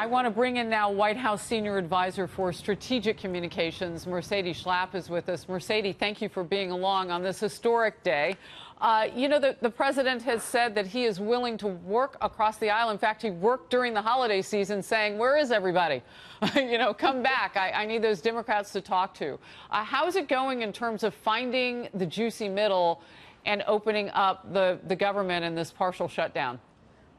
I want to bring in now White House Senior Advisor for Strategic Communications, Mercedes Schlapp, is with us. Mercedes, thank you for being along on this historic day. You know, the president has said that he is willing to work across the aisle. In fact, he worked during the holiday season saying, where is everybody? You know, come back. I need those Democrats to talk to. How is it going in terms of finding the juicy middle and opening up the government in this partial shutdown?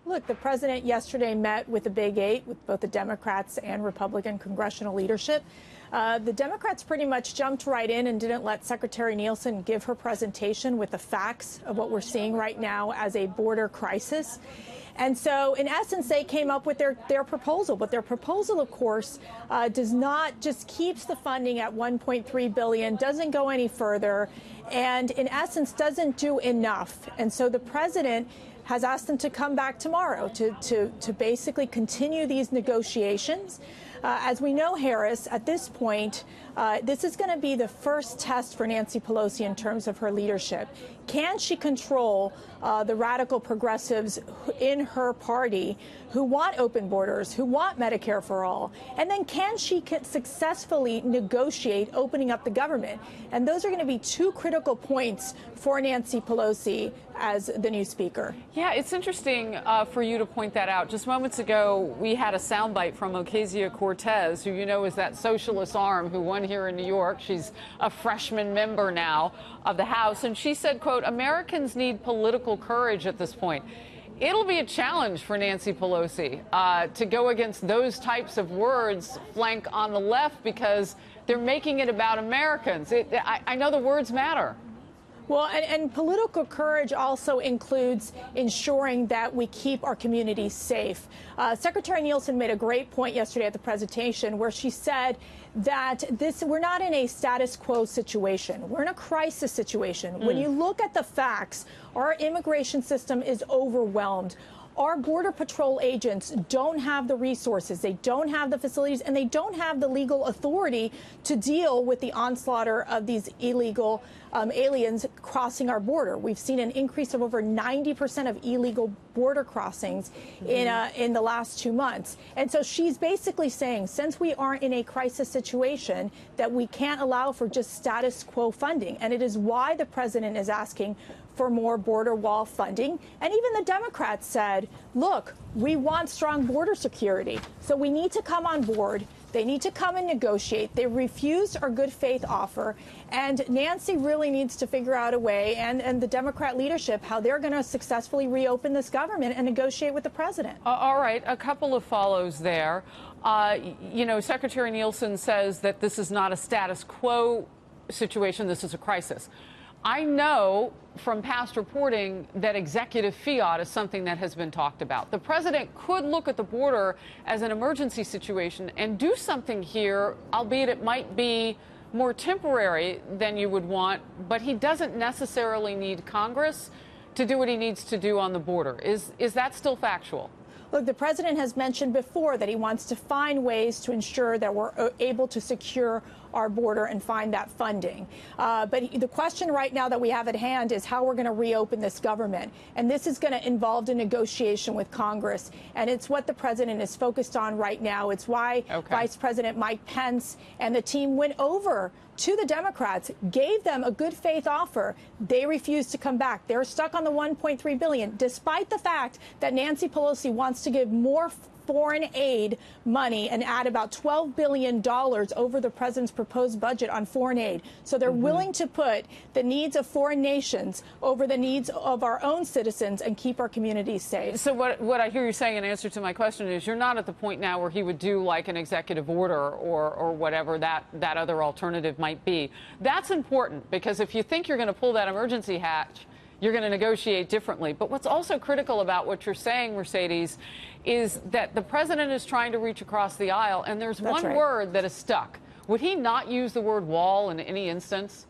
Look, the president yesterday met with the Big Eight, with both the Democrats and Republican congressional leadership. The Democrats pretty much jumped right in and didn't let Secretary Nielsen give her presentation with the facts of what we're seeing right now as a border crisis. And so, in essence, they came up with their proposal. But their proposal, of course, does not just keeps the funding at $1.3 billion, doesn't go any further, and in essence doesn't do enough. And so the president has asked them to come back tomorrow to basically continue these negotiations. As we know, Harris, at this point, this is going to be the first test for Nancy Pelosi in terms of her leadership. Can she control the radical progressives in her party who want open borders, who want Medicare for all? And then can she successfully negotiate opening up the government? And those are going to be two critical points for Nancy Pelosi as the new speaker. Yeah, it's interesting for you to point that out. Just moments ago, we had a soundbite from Ocasio-Cortez, who you know is that socialist arm who won here in New York. She's a freshman member now of the House, and she said, quote, Americans need political courage at this point. It'll be a challenge for Nancy Pelosi to go against those types of words flank on the left because they're making it about Americans. I know the words matter. Well, and political courage also includes ensuring that we keep our communities safe. Secretary Nielsen made a great point yesterday at the presentation where she said that we're not in a status quo situation. We're in a crisis situation. When you look at the facts, our immigration system is overwhelmed. Our Border Patrol agents don't have the resources, they don't have the facilities, and they don't have the legal authority to deal with the onslaught of these illegal aliens crossing our border. We've seen an increase of over 90% of illegal border crossings in the last 2 months. And so she's basically saying, since we aren't in a crisis situation, that we can't allow for just status quo funding. And it is why the president is asking for more border wall funding. And even the Democrats said, look, we want strong border security, so we need to come on board. They need to come and negotiate. They refused our good faith offer. And Nancy really needs to figure out a way, and the Democrat leadership, how they're going to successfully reopen this government and negotiate with the president. All right. A couple of follows there. You know, Secretary Nielsen says that this is not a status quo situation. This is a crisis. I know from past reporting that executive fiat is something that has been talked about. The president could look at the border as an emergency situation and do something here, albeit it might be more temporary than you would want, but he doesn't necessarily need Congress to do what he needs to do on the border. Is that still factual? Look, the president has mentioned before that he wants to find ways to ensure that we're able to secure our border and find that funding. But the question right now that we have at hand is how we're going to reopen this government. And this is going to involve a negotiation with Congress. And it's what the president is focused on right now. It's why Vice President Mike Pence and the team went over to the Democrats, gave them a good faith offer. They refused to come back. They're stuck on the $1.3 billion, despite the fact that Nancy Pelosi wants to give more foreign aid money and add about $12 billion over the president's proposed budget on foreign aid. So they're willing to put the needs of foreign nations over the needs of our own citizens and keep our communities safe. So what I hear you saying in answer to my question is you're not at the point now where he would do like an executive order or whatever that other alternative might be. That's important because if you think you're going to pull that emergency hatch, you're going to negotiate differently. But what's also critical about what you're saying, Mercedes, is that the president is trying to reach across the aisle, and there's one word that is stuck. Would he not use the word wall in any instance?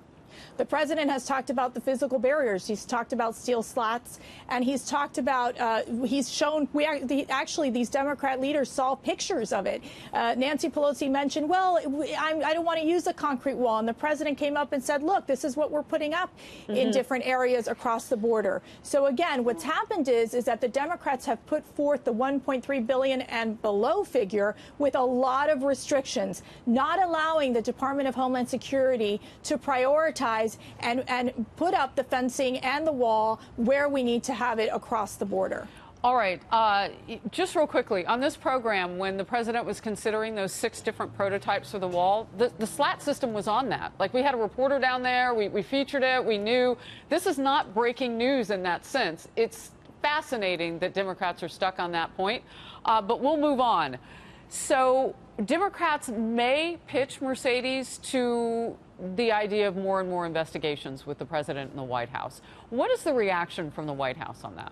The president has talked about the physical barriers. He's talked about steel slats, and he's talked about, he's shown, actually these Democrat leaders saw pictures of it. Nancy Pelosi mentioned, well, I don't want to use a concrete wall. And the president came up and said, look, this is what we're putting up in different areas across the border. So again, what's happened is that the Democrats have put forth the $1.3 billion and below figure with a lot of restrictions, not allowing the Department of Homeland Security to prioritize and put up the fencing and the wall where we need to have it across the border. All right. Just real quickly, on this program, when the president was considering those 6 different prototypes for the wall, the slat system was on that. Like, we had a reporter down there. We featured it. We knew. This is not breaking news in that sense. It's fascinating that Democrats are stuck on that point. But we'll move on. So Democrats may pitch Mercedes to the idea of more and more investigations with the president in the White House. What is the reaction from the White House on that?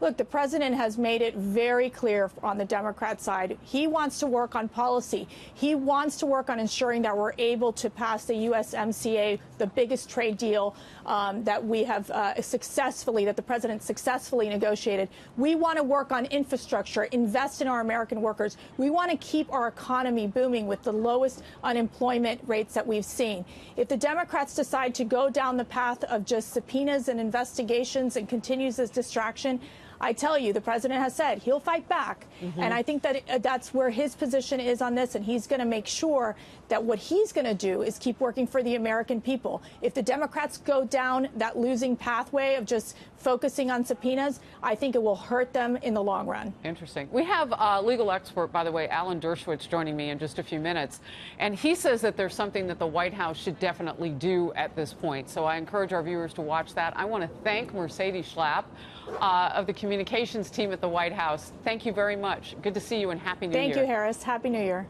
Look, the president has made it very clear on the Democrat side. He wants to work on policy. He wants to work on ensuring that we're able to pass the USMCA, the biggest trade deal that we have that the president successfully negotiated. We want to work on infrastructure, invest in our American workers. We want to keep our economy booming with the lowest unemployment rates that we've seen. If the Democrats decide to go down the path of just subpoenas and investigations and continues this distraction, I tell you, the president has said he'll fight back. And I think that that's where his position is on this. And he's going to make sure that what he's going to do is keep working for the American people. If the Democrats go down that losing pathway of just focusing on subpoenas, I think it will hurt them in the long run. Interesting. We have legal expert, by the way, Alan Dershowitz, joining me in just a few minutes. And he says that there's something that the White House should definitely do at this point. So I encourage our viewers to watch that. I want to thank Mercedes Schlapp of the communications team at the White House. Thank you very much. Good to see you, and Happy New Year. Thank you, Harris. Happy New Year.